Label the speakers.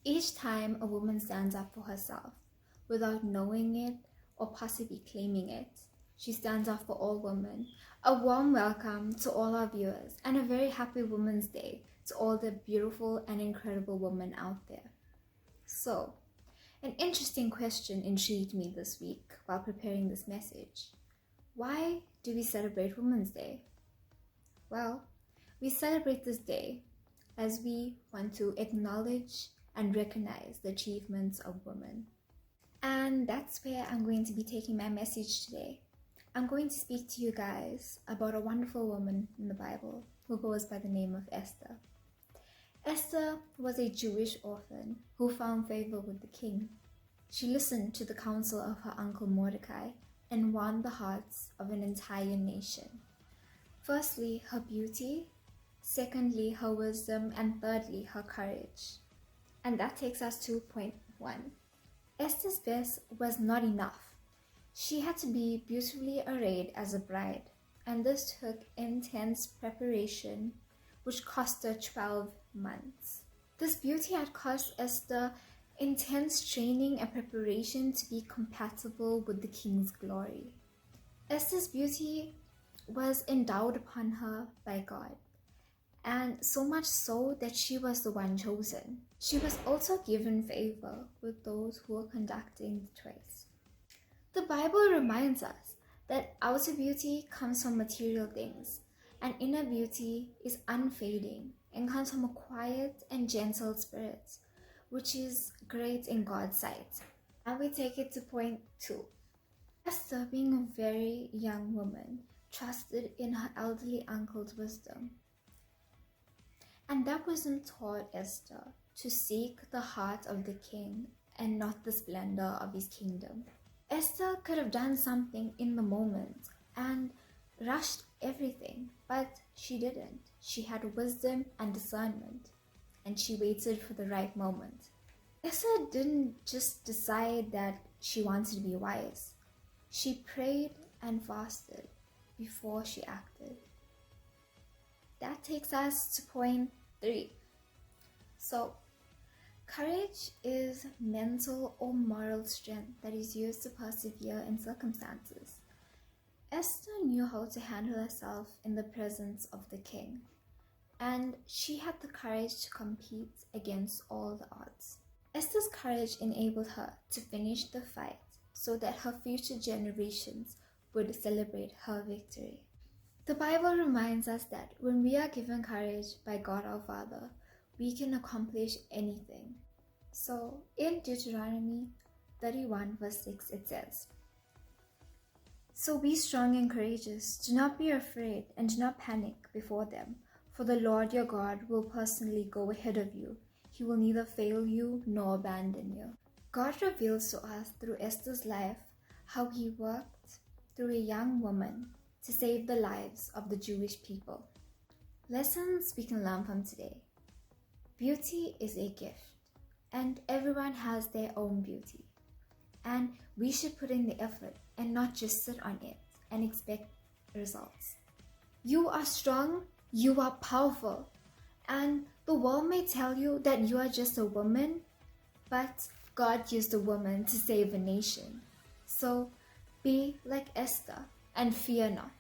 Speaker 1: Each time a woman stands up for herself, without knowing it or possibly claiming it, she stands up for all women. A warm welcome to all our viewers and a very happy Women's Day to all the beautiful and incredible women out there. So, an interesting question intrigued me this week while preparing this message. Why do we celebrate Women's Day? Well, we celebrate this day as we want to acknowledge and recognize the achievements of women. And that's where I'm going to be taking my message today. I'm going to speak to you guys about a wonderful woman in the Bible who goes by the name of Esther. Esther was a Jewish orphan who found favor with the king. She listened to the counsel of her uncle Mordecai and won the hearts of an entire nation. Firstly, her beauty, secondly, her wisdom, and thirdly, her courage. And that takes us to point 1. Esther's best was not enough. She had to be beautifully arrayed as a bride, and this took intense preparation, which cost her 12 months. This beauty had cost Esther intense training and preparation to be compatible with the king's glory. Esther's beauty was endowed upon her by God, and so much so that she was the one chosen. She was also given favor with those who were conducting the choice. The Bible reminds us that outer beauty comes from material things, and inner beauty is unfading and comes from a quiet and gentle spirit, which is great in God's sight. Now we take it to point 2. Esther, being a very young woman, trusted in her elderly uncle's wisdom. And that wisdom taught Esther to seek the heart of the king and not the splendor of his kingdom. Esther could have done something in the moment and rushed everything, but she didn't. She had wisdom and discernment, and she waited for the right moment. Esther didn't just decide that she wanted to be wise. She prayed and fasted before she acted. That takes us to point 3. So, courage is mental or moral strength that is used to persevere in circumstances. Esther knew how to handle herself in the presence of the king, and she had the courage to compete against all the odds. Esther's courage enabled her to finish the fight so that her future generations would celebrate her victory. The Bible reminds us that when we are given courage by God our Father, we can accomplish anything. So in Deuteronomy 31 verse 6 it says, "So be strong and courageous, do not be afraid and do not panic before them, for the Lord your God will personally go ahead of you. He will neither fail you nor abandon you." God reveals to us through Esther's life how he worked through a young woman to save the lives of the Jewish people. Lessons we can learn from today. Beauty is a gift, and everyone has their own beauty. And we should put in the effort and not just sit on it and expect results. You are strong, you are powerful, and the world may tell you that you are just a woman, but God used a woman to save a nation. So be like Esther and fear not.